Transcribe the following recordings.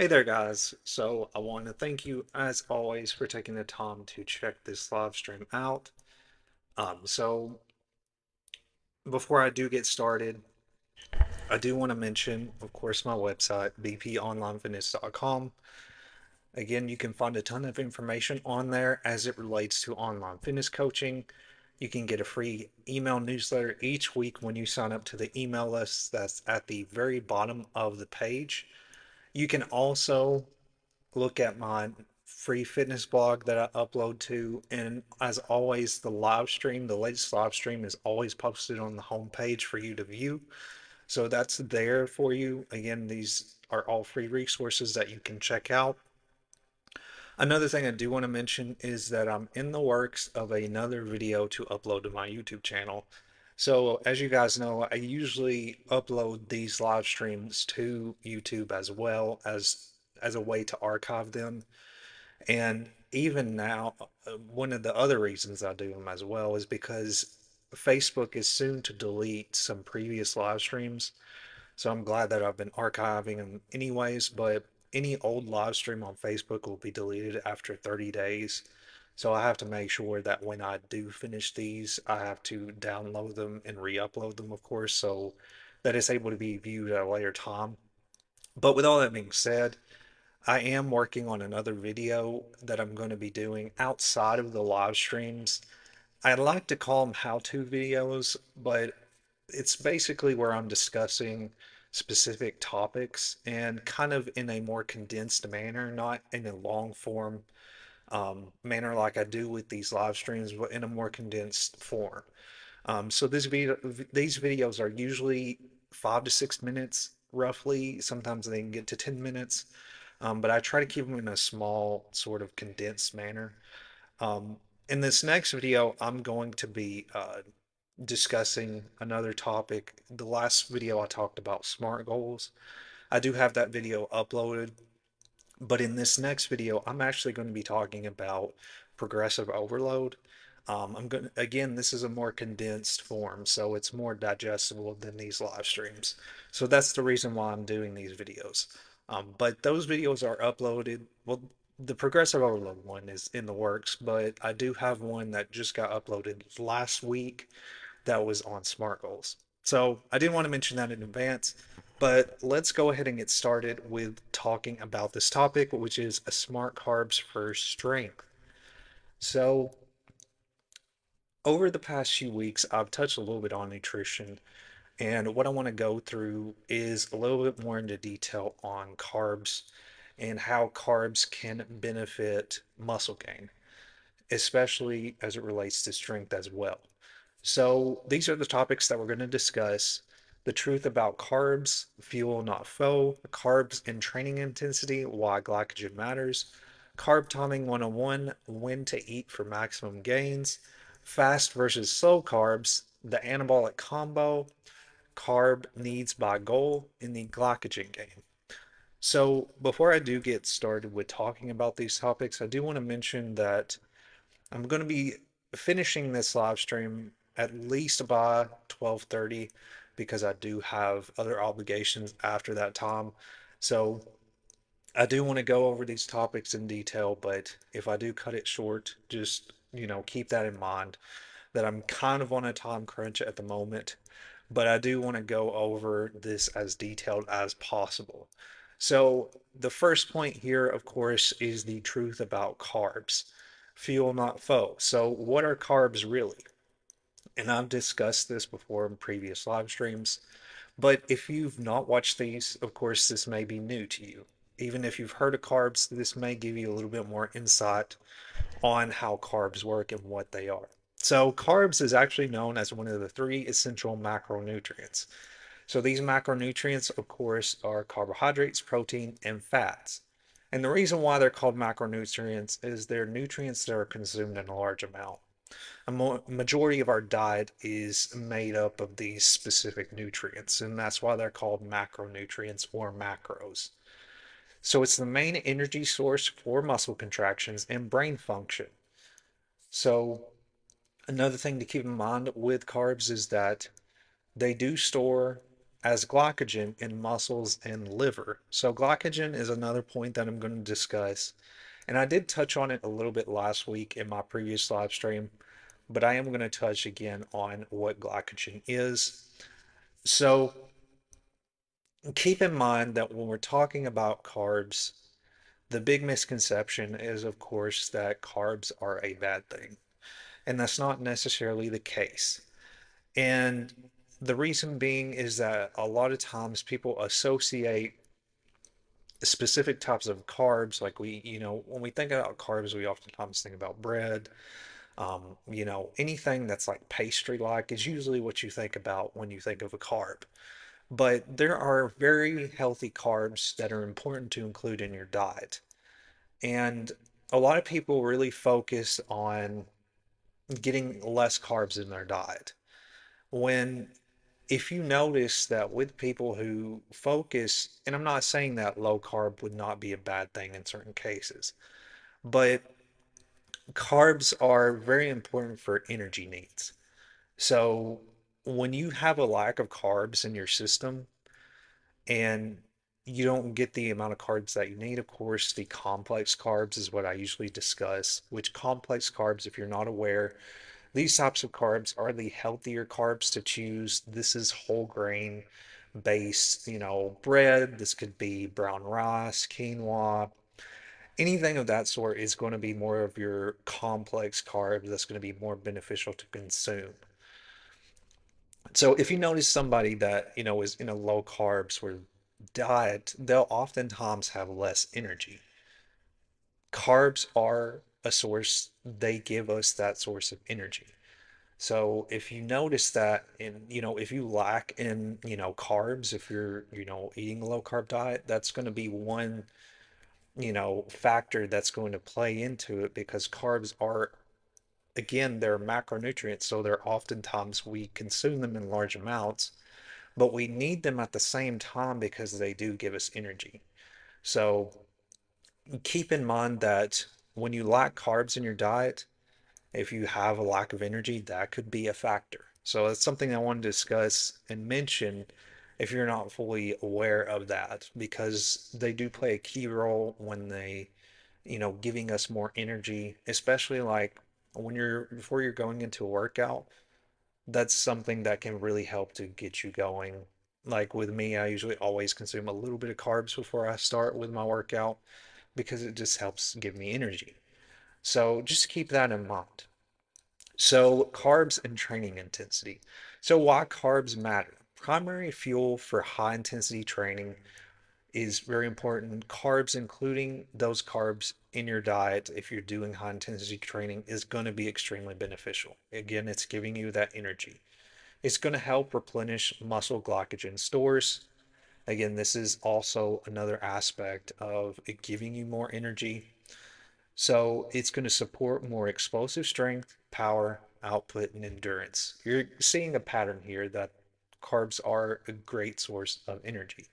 Hey there, guys. So, I want to thank you, as always, for taking the time to check this live stream out. So, before I do get started, I do want to mention, of course, my website, bponlinefitness.com. Again, you can find a ton of information on there as it relates to online fitness coaching. You can get a free email newsletter each week when you sign up to the email list that's at the very bottom of the page. You can also look at my free fitness blog that I upload to. And as always, the latest live stream is always posted on the homepage for you to view. So that's there for you. Again, these are all free resources that you can check out. Another thing I do want to mention is that I'm in the works of another video to upload to my YouTube channel. So, as you guys know, I usually upload these live streams to YouTube as well as a way to archive them. And even now, one of the other reasons I do them as well is because Facebook is soon to delete some previous live streams. So I'm glad that I've been archiving them anyways, but any old live stream on Facebook will be deleted after 30 days. So I have to make sure that when I do finish these, I have to download them and re-upload them, of course, so that it's able to be viewed at a later time. But with all that being said, I am working on another video that I'm going to be doing outside of the live streams. I like to call them how-to videos, but it's basically where I'm discussing specific topics and kind of in a more condensed manner, not in a long form manner like I do with these live streams, but in a more condensed form. So these videos are usually 5 to 6 minutes roughly. Sometimes they can get to 10 minutes, but I try to keep them in a small, sort of condensed manner. Um, in this next video, I'm going to be discussing another topic. The last video I talked about SMART goals. I do have that video uploaded, but in this next video, I'm actually going to be talking about progressive overload. I'm going to, again, this is a more condensed form, so it's more digestible than these live streams. So that's the reason why I'm doing these videos. But those videos are uploaded. Well, the progressive overload one is in the works, but I do have one that just got uploaded last week that was on SMART goals. So I didn't want to mention that in advance, but let's go ahead and get started with talking about this topic, which is a smart carbs for strength. So over the past few weeks, I've touched a little bit on nutrition, and what I want to go through is a little bit more into detail on carbs and how carbs can benefit muscle gain, especially as it relates to strength as well. So, these are the topics that we're going to discuss: the truth about carbs, fuel not foe, carbs and training intensity, why glycogen matters, carb timing 101, when to eat for maximum gains, fast versus slow carbs, the anabolic combo, carb needs by goal, and the glycogen gain. So, before I do get started with talking about these topics, I do want to mention that I'm going to be finishing this live stream at least by 12:30 because I do have other obligations after that time. So I do want to go over these topics in detail, but if I do cut it short, just, keep that in mind that I'm kind of on a time crunch at the moment, but I do want to go over this as detailed as possible. So, the first point here, of course, is the truth about carbs. Fuel, not foe. So, what are carbs really? And I've discussed this before in previous live streams, but if you've not watched these, of course, this may be new to you. Even if you've heard of carbs, this may give you a little bit more insight on how carbs work and what they are. So, carbs is actually known as one of the three essential macronutrients. So, these macronutrients, of course, are carbohydrates, protein, and fats. And the reason why they're called macronutrients is they're nutrients that are consumed in a large amount. A majority of our diet is made up of these specific nutrients, and that's why they're called macronutrients or macros. So, it's the main energy source for muscle contractions and brain function. So, another thing to keep in mind with carbs is that they do store as glycogen in muscles and liver. So glycogen is another point that I'm going to discuss. And I did touch on it a little bit last week in my previous live stream, but I am going to touch again on what glycogen is. So keep in mind that when we're talking about carbs, the big misconception is, of course, that carbs are a bad thing. And that's not necessarily the case. And the reason being is that a lot of times people associate specific types of carbs, like when we think about carbs, we oftentimes think about bread. Anything that's like pastry like is usually what you think about when you think of a carb. But there are very healthy carbs that are important to include in your diet. And a lot of people really focus on getting less carbs in their diet. When if you notice that with people who focus, and I'm not saying that low carb would not be a bad thing in certain cases, but carbs are very important for energy needs. So when you have a lack of carbs in your system and you don't get the amount of carbs that you need, of course, the complex carbs is what I usually discuss, which complex carbs, if you're not aware, these types of carbs are the healthier carbs to choose. This is whole grain based, bread. This could be brown rice, quinoa, anything of that sort is going to be more of your complex carbs that's going to be more beneficial to consume. So if you notice somebody that, is in a low carb sort of diet, they'll oftentimes have less energy. Carbs are a source, they give us that source of energy. So if you notice that if you lack in, carbs, if you're, eating a low carb diet, that's going to be one, factor that's going to play into it because carbs are, again, they're macronutrients. So they're oftentimes we consume them in large amounts, but we need them at the same time because they do give us energy. So keep in mind that when you lack carbs in your diet, if you have a lack of energy, that could be a factor. So that's something I want to discuss and mention if you're not fully aware of that, because they do play a key role when they, giving us more energy, especially like when before you're going into a workout, that's something that can really help to get you going. Like with me, I usually always consume a little bit of carbs before I start with my workout because it just helps give me energy. So just keep that in mind. So, carbs and training intensity. So, why carbs matter? Primary fuel for high intensity training is very important. Carbs, including those carbs in your diet, if you're doing high intensity training, is going to be extremely beneficial. Again, it's giving you that energy. It's going to help replenish muscle glycogen stores. Again, this is also another aspect of it giving you more energy. So it's going to support more explosive strength, power, output, and endurance. You're seeing a pattern here that carbs are a great source of energy.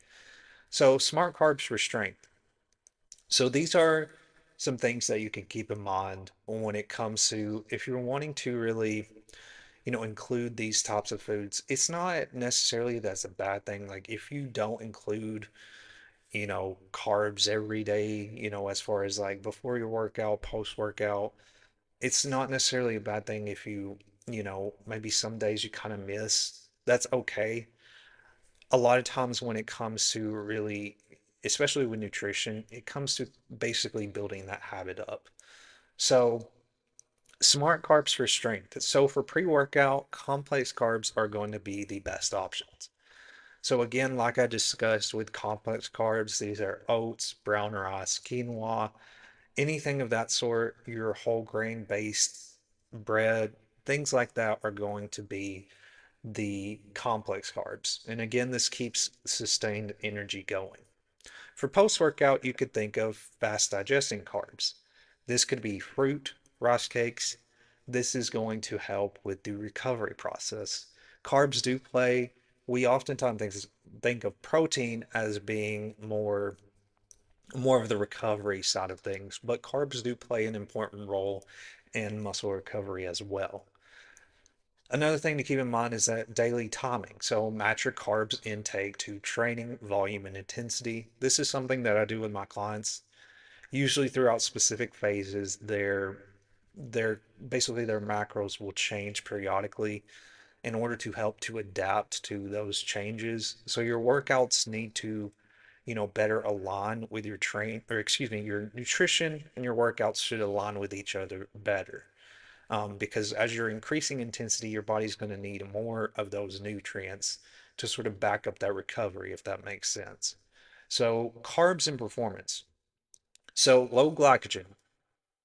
So smart carbs for strength. So these are some things that you can keep in mind when it comes to if you're wanting to really, include these types of foods. It's not necessarily that's a bad thing. Like if you don't include, carbs every day, as far as like before your workout, post workout, it's not necessarily a bad thing if you, maybe some days you kind of miss. That's okay. A lot of times when it comes to really, especially with nutrition, it comes to basically building that habit up. So, smart carbs for strength. So, for pre workout, complex carbs are going to be the best options. So, again, like I discussed with complex carbs, these are oats, brown rice, quinoa, anything of that sort, your whole grain based bread, things like that are going to be the complex carbs. And again, this keeps sustained energy going. For post workout, you could think of fast digesting carbs. This could be fruit, rice cakes. This is going to help with the recovery process. Carbs do play, we oftentimes think of protein as being more of the recovery side of things, but carbs do play an important role in muscle recovery as well. Another thing to keep in mind is that daily timing. So match your carbs intake to training volume and intensity. This is something that I do with my clients. Usually throughout specific phases, their basically their macros will change periodically in order to help to adapt to those changes. So your workouts need to, better align with your your nutrition and your workouts should align with each other better. Because as you're increasing intensity, your body's going to need more of those nutrients to sort of back up that recovery, if that makes sense. So, carbs and performance. So, low glycogen.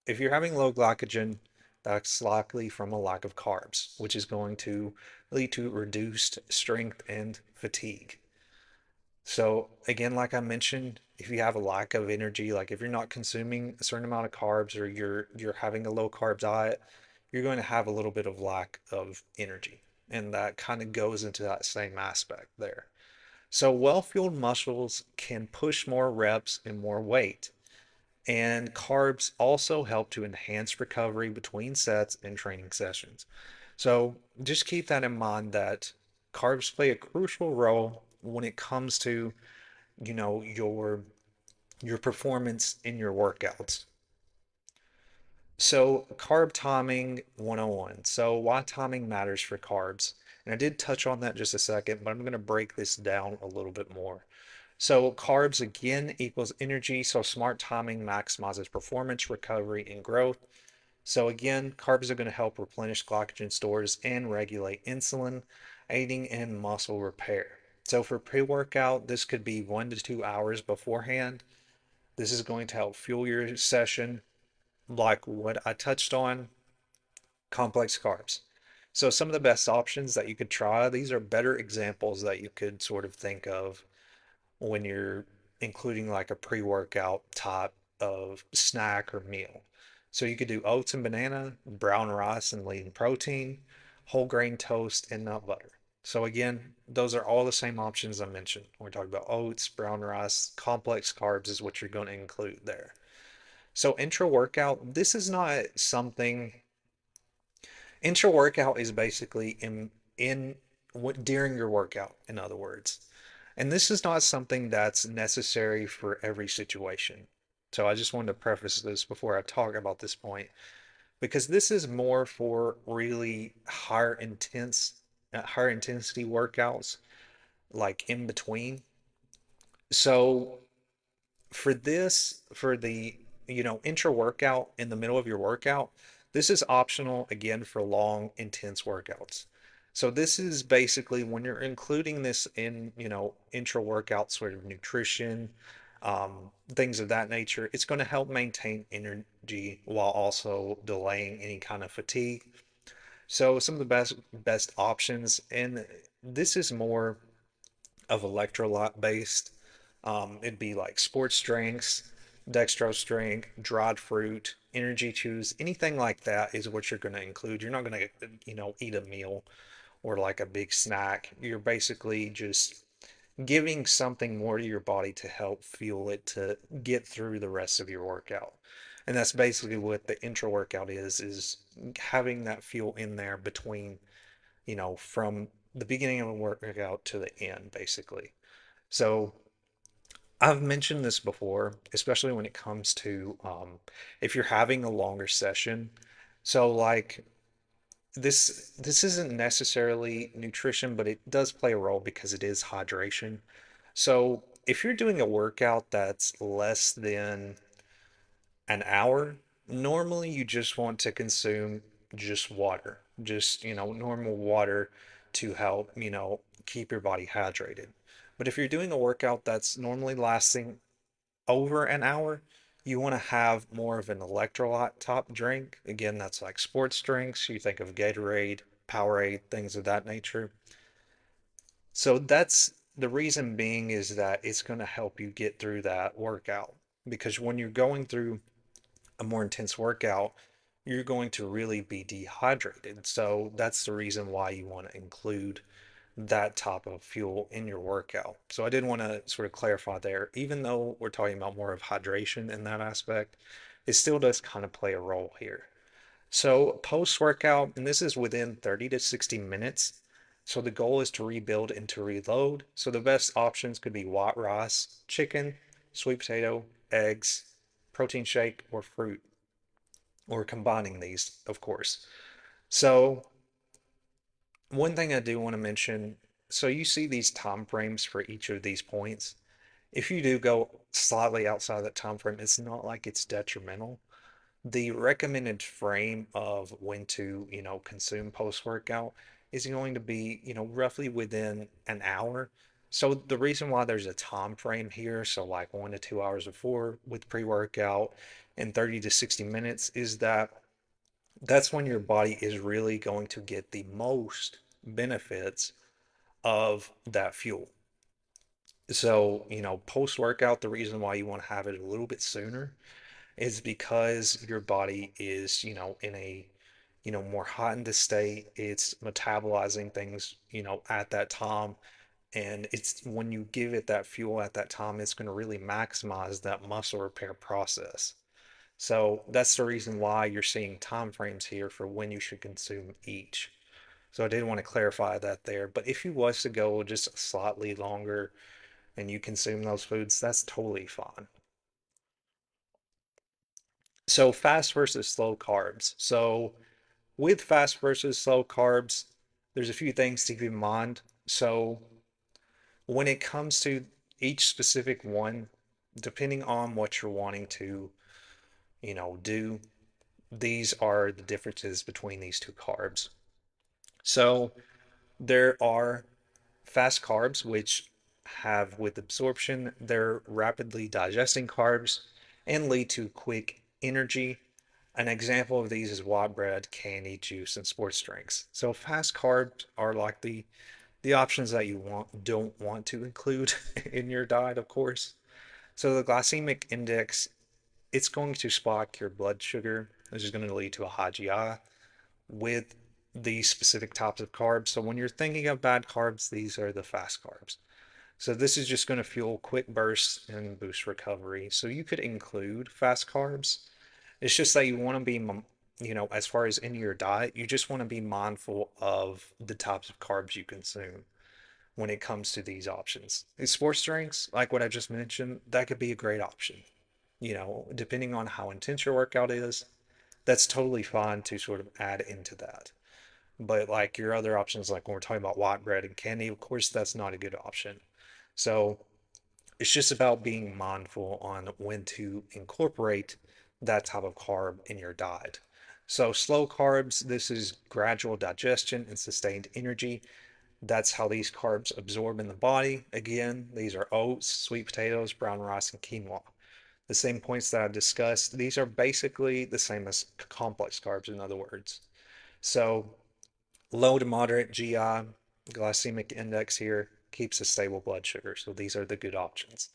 If you're having low glycogen, that's likely from a lack of carbs, which is going to lead to reduced strength and fatigue. So again, like I mentioned, if you have a lack of energy, like if you're not consuming a certain amount of carbs or you're having a low carb diet, you're going to have a little bit of lack of energy. And that kind of goes into that same aspect there. So well-fueled muscles can push more reps and more weight. And carbs also help to enhance recovery between sets and training sessions. So just keep that in mind that carbs play a crucial role when it comes to your performance in your workouts. So carb timing 101. So why timing matters for carbs. And I did touch on that just a second, but I'm going to break this down a little bit more. So carbs again equals energy. So smart timing maximizes performance, recovery, and growth. So again, carbs are going to help replenish glycogen stores and regulate insulin, aiding in muscle repair. So for pre-workout, this could be 1 to 2 hours beforehand. This is going to help fuel your session, like what I touched on, complex carbs. So some of the best options that you could try, these are better examples that you could sort of think of when you're including like a pre-workout type of snack or meal. So you could do oats and banana, brown rice and lean protein, whole grain toast, and nut butter. So again, those are all the same options I mentioned. We're talking about oats, brown rice, complex carbs is what you're going to include there. So intra workout, this is not something. Intra workout is basically in what during your workout, in other words. And this is not something that's necessary for every situation. So I just wanted to preface this before I talk about this point, because this is more for really higher intensity workouts, like in between. So for the, intra workout in the middle of your workout, this is optional again for long, intense workouts. So this is basically when you're including this in, intra workout sort of nutrition, things of that nature, it's going to help maintain energy while also delaying any kind of fatigue. So some of the best options, and this is more of electrolyte based. It'd be like sports drinks, dextrose drink, dried fruit, energy chews, anything like that is what you're going to include. You're not going to, eat a meal or like a big snack. You're basically just giving something more to your body to help fuel it to get through the rest of your workout. And that's basically what the intra workout is having that fuel in there between, from the beginning of a workout to the end, basically. So I've mentioned this before, especially when it comes to if you're having a longer session. So like this isn't necessarily nutrition, but it does play a role because it is hydration. So if you're doing a workout that's less than an hour, normally you just want to consume just water, just, normal water to help, keep your body hydrated. But if you're doing a workout that's normally lasting over an hour, you want to have more of an electrolyte top drink. Again, that's like sports drinks. You think of Gatorade, Powerade, things of that nature. So that's the reason being is that it's going to help you get through that workout because when you're going through a more intense workout, you're going to really be dehydrated. So that's the reason why you want to include that type of fuel in your workout. So I did want to sort of clarify there, even though we're talking about more of hydration in that aspect, it still does kind of play a role here. So post-workout, and this is within 30 to 60 minutes. So the goal is to rebuild and to reload. So the best options could be white rice, chicken, sweet potato, eggs, protein shake, or fruit, or combining these, of course. So one thing I do want to mention, so you see these time frames for each of these points. If you do go slightly outside that time frame, it's not like it's detrimental. The recommended frame of when to, consume post-workout is going to be, roughly within an hour. So the reason why there's a time frame here, so like 1 to 2 hours before with pre-workout and 30 to 60 minutes, is that that's when your body is really going to get the most benefits of that fuel. So, post-workout, the reason why you want to have it a little bit sooner is because your body is, in a, more heightened state. It's metabolizing things, at that time. And it's when you give it that fuel at that time, it's going to really maximize that muscle repair process. So that's the reason why you're seeing time frames here for when you should consume each. So I did want to clarify that there. But if you was to go just slightly longer and you consume those foods, that's totally fine. So fast versus slow carbs. So with fast versus slow carbs, there's a few things to keep in mind. So when it comes to each specific one, depending on what you're wanting to, do, these are the differences between these two carbs. So there are fast carbs, which have with absorption, they're rapidly digesting carbs and lead to quick energy. An example of these is white bread, candy, juice, and sports drinks. So fast carbs are like the options that you don't want to include in your diet, of course. So the glycemic index, it's going to spike your blood sugar, which is going to lead to a high GI with these specific types of carbs. So when you're thinking of bad carbs, these are the fast carbs. So this is just going to fuel quick bursts and boost recovery. So you could include fast carbs. It's just that you want to be, as far as in your diet, you just want to be mindful of the types of carbs you consume when it comes to these options. Sports drinks, like what I just mentioned, that could be a great option. Depending on how intense your workout is, that's totally fine to sort of add into that. But like your other options, like when we're talking about white bread and candy, of course, that's not a good option. So it's just about being mindful on when to incorporate that type of carb in your diet. So slow carbs, this is gradual digestion and sustained energy. That's how these carbs absorb in the body. Again, these are oats, sweet potatoes, brown rice, and quinoa. The same points that I discussed, these are basically the same as complex carbs, in other words. So low to moderate GI, glycemic index here keeps a stable blood sugar. So these are the good options.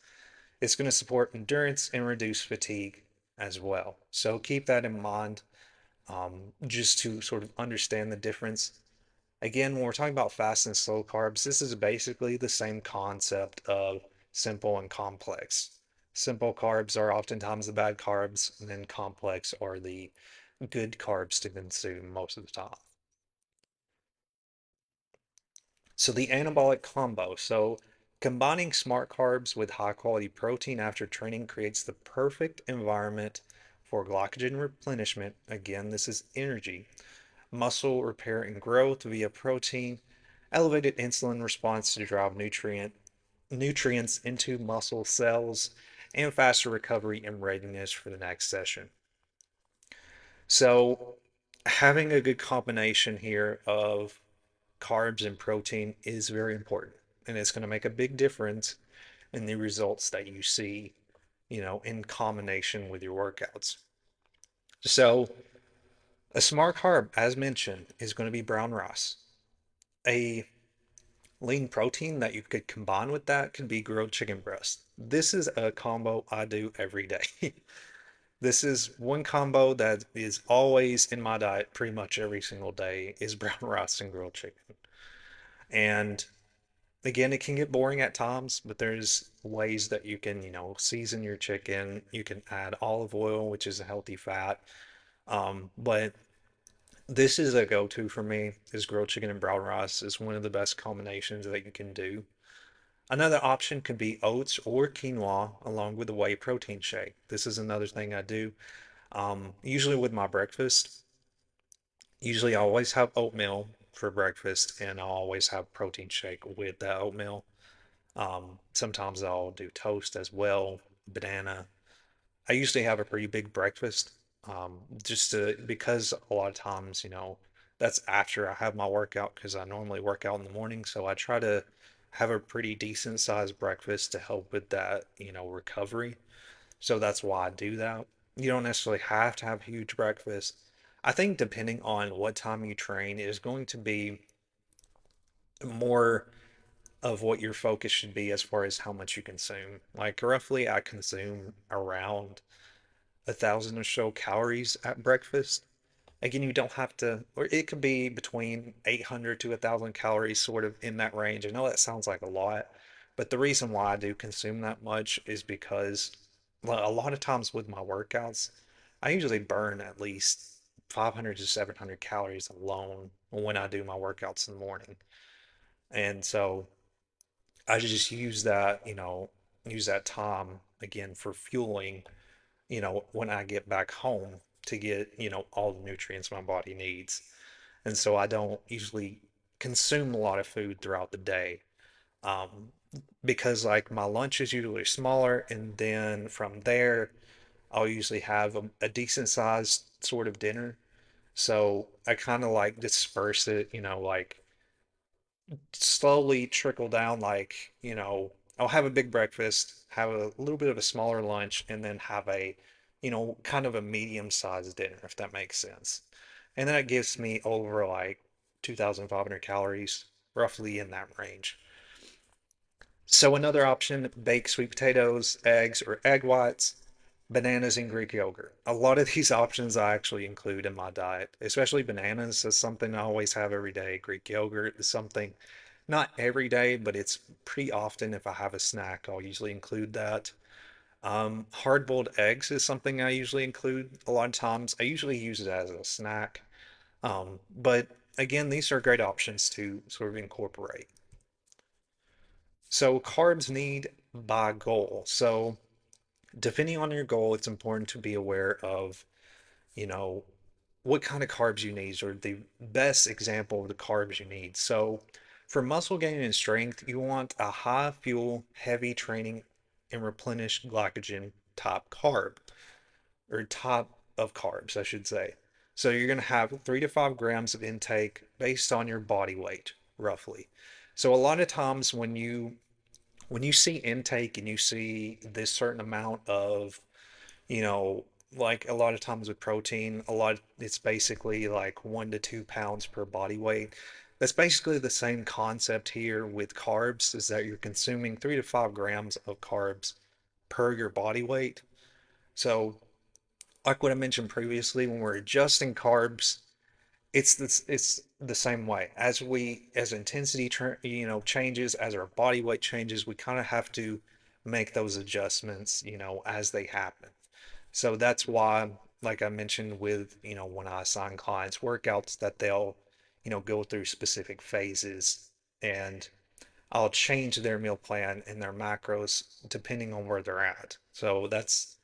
It's going to support endurance and reduce fatigue as well. So keep that in mind, just to sort of understand the difference. Again, when we're talking about fast and slow carbs, this is basically the same concept of simple and complex. Simple carbs are oftentimes the bad carbs, and then complex are the good carbs to consume most of the time. So the anabolic combo. So combining smart carbs with high quality protein after training creates the perfect environment for glycogen replenishment. Again, this is energy, muscle repair and growth via protein, elevated insulin response to drive nutrients into muscle cells, and faster recovery and readiness for the next session. So having a good combination here of carbs and protein is very important, and it's going to make a big difference in the results that you see, in combination with your workouts. So a smart carb, as mentioned, is going to be brown rice. A lean protein that you could combine with that could be grilled chicken breast. This is a combo I do every day. This is one combo that is always in my diet pretty much every single day is brown rice and grilled chicken. And again, it can get boring at times, but there's ways that you can, season your chicken. You can add olive oil, which is a healthy fat. But This is a go-to for me, is grilled chicken and brown rice is one of the best combinations that you can do. Another option could be oats or quinoa along with a whey protein shake. This is another thing I do. Usually with my breakfast, usually I always have oatmeal for breakfast and I'll always have protein shake with that oatmeal. Sometimes I'll do toast as well, banana. I usually have a pretty big breakfast, just to, because a lot of times, that's after I have my workout because I normally work out in the morning. So I try to have a pretty decent sized breakfast to help with that, recovery. So that's why I do that. You don't necessarily have to have a huge breakfast. I think depending on what time you train is going to be more of what your focus should be as far as how much you consume. Like roughly, I consume around 1,000 or so calories at breakfast. Again, you don't have to, or it could be between 800 to 1,000 calories, sort of in that range. I know that sounds like a lot, but the reason why I do consume that much is because, well, a lot of times with my workouts, I usually burn at least 500 to 700 calories alone when I do my workouts in the morning. And so I just use that, use that time again for fueling, when I get back home to get, all the nutrients my body needs. And so I don't usually consume a lot of food throughout the day. Um, because like my lunch is usually smaller, and then from there, I'll usually have a decent sized sort of dinner. So I kind of like disperse it, like slowly trickle down, like, I'll have a big breakfast, have a little bit of a smaller lunch, and then have a, kind of a medium-sized dinner, if that makes sense. And then it gives me over like 2,500 calories, roughly in that range. So another option, bake sweet potatoes, eggs, or egg whites, bananas, and Greek yogurt. A lot of these options I actually include in my diet, especially bananas is something I always have every day. Greek yogurt is something not every day, but it's pretty often if I have a snack, I'll usually include that. Hard-boiled eggs is something I usually include a lot of times. I usually use it as a snack. But again, these are great options to sort of incorporate. So carbs need by goal. So depending on your goal, it's important to be aware of, you know, what kind of carbs you need or the best example of the carbs you need. So for muscle gain and strength, you want a high fuel, heavy training and replenish glycogen type carb, or type of carbs, I should say. So you're going to have 3 to 5 grams of intake based on your body weight, roughly. So a lot of times when you see intake and you see this certain amount of, you know, like a lot of times with protein, it's basically like 1 to 2 pounds per body weight. That's basically the same concept here with carbs, is that you're consuming 3 to 5 grams of carbs per your body weight. So, like what I mentioned previously, when we're adjusting carbs, it's the same way as intensity changes, as our body weight changes, we kind of have to make those adjustments, as they happen. So that's why, like I mentioned with, when I assign clients workouts, that they'll, go through specific phases, and I'll change their meal plan and their macros depending on where they're at. So that's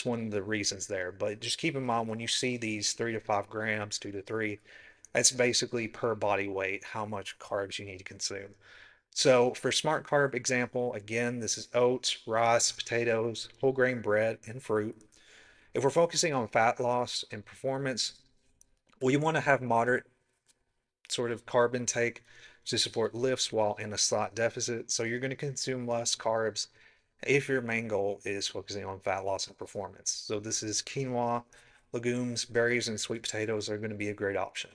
one of the reasons there. But just keep in mind when you see these 3 to 5 grams, 2 to 3, that's basically per body weight how much carbs you need to consume. So for smart carb example, again, this is oats, rice, potatoes, whole grain bread, and fruit. If we're focusing on fat loss and performance, we want to have moderate sort of carb intake to support lifts while in a slight deficit. So you're going to consume less carbs if your main goal is focusing on fat loss and performance. So this is quinoa, legumes, berries, and sweet potatoes are going to be a great option.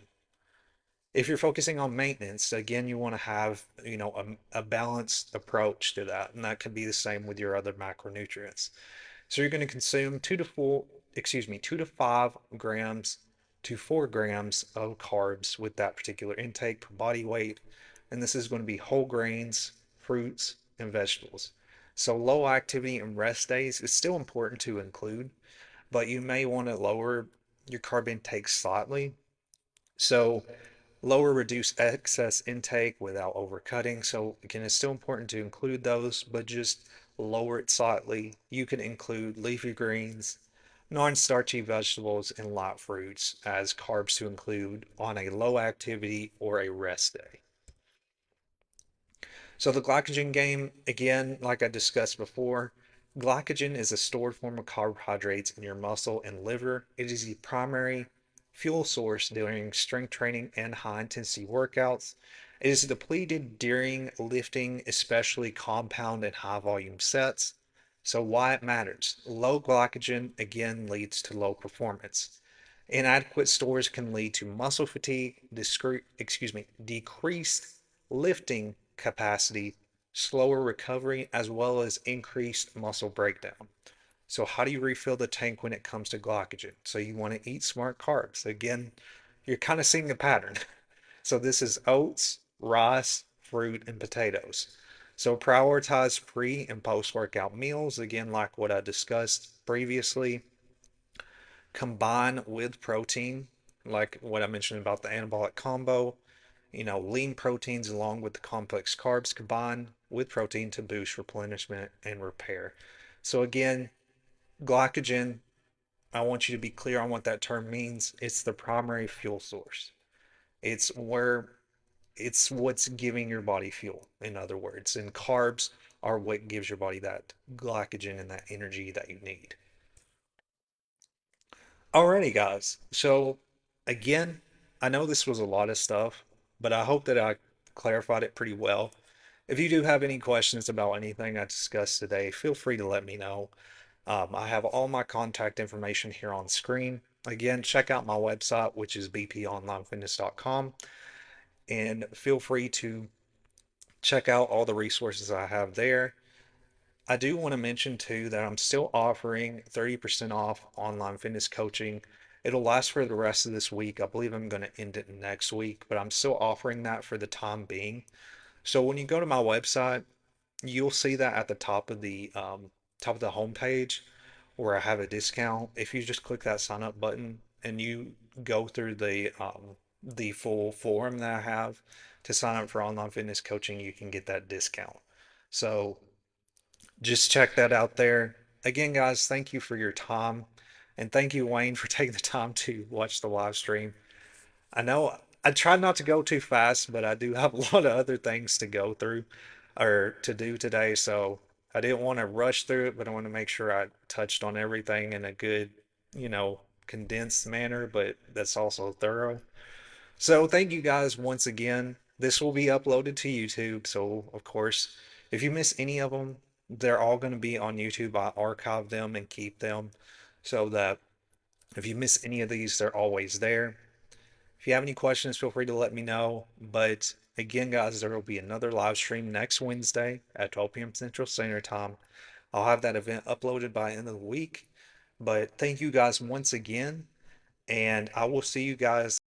If you're focusing on maintenance, again, you want to have, a balanced approach to that. And that can be the same with your other macronutrients. So you're going to consume 2 to 5 grams to 4 grams of carbs with that particular intake per body weight. And this is going to be whole grains, fruits, and vegetables. So low activity and rest days is still important to include, but you may want to lower your carb intake slightly So lower, reduce excess intake without overcutting. So again, it's still important to include those, but just lower it slightly. You can include leafy greens, non-starchy vegetables, and light fruits as carbs to include on a low activity or a rest day. So the glycogen game, again, like I discussed before, glycogen is a stored form of carbohydrates in your muscle and liver. It is the primary fuel source during strength training and high intensity workouts. It is depleted during lifting, especially compound and high volume sets. So why it matters. Low glycogen again leads to low performance. Inadequate stores can lead to muscle fatigue, decreased lifting capacity, slower recovery, as well as increased muscle breakdown. So, how do you refill the tank when it comes to glycogen? So, you want to eat smart carbs. Again, you're kind of seeing a pattern. So, this is oats, rice, fruit, and potatoes. So, prioritize pre and post workout meals. Again, like what I discussed previously, combine with protein, like what I mentioned about the anabolic combo. Lean proteins along with the complex carbs combine with protein to boost replenishment and repair. So again, glycogen, I want you to be clear on what that term means. It's the primary fuel source. It's where it's what's giving your body fuel, in other words, and carbs are what gives your body that glycogen and that energy that you need. Alrighty, guys. So, again, I know this was a lot of stuff, but I hope that I clarified it pretty well. If you do have any questions about anything I discussed today, feel free to let me know. I have all my contact information here on screen. Again, check out my website, which is bponlinefitness.com, and feel free to check out all the resources I have there. I do want to mention too that I'm still offering 30% off online fitness coaching. It'll last for the rest of this week. I believe I'm going to end it next week, but I'm still offering that for the time being. So when you go to my website, you'll see that at the top of the homepage where I have a discount. If you just click that sign up button and you go through the full form that I have to sign up for online fitness coaching, you can get that discount. So just check that out there. Again, guys, thank you for your time. And thank you, Wayne, for taking the time to watch the live stream. I know I tried not to go too fast, but I do have a lot of other things to go through or to do today. So I didn't want to rush through it, but I want to make sure I touched on everything in a good, condensed manner, but that's also thorough. So thank you guys once again. This will be uploaded to YouTube. So of course, if you miss any of them, they're all going to be on YouTube. I archive them and keep them so that if you miss any of these, they're always there. If you have any questions, feel free to let me know. But again, guys, there will be another live stream next Wednesday at 12 p.m. Central Standard Time. I'll have that event uploaded by the end of the week. But thank you guys once again, and I will see you guys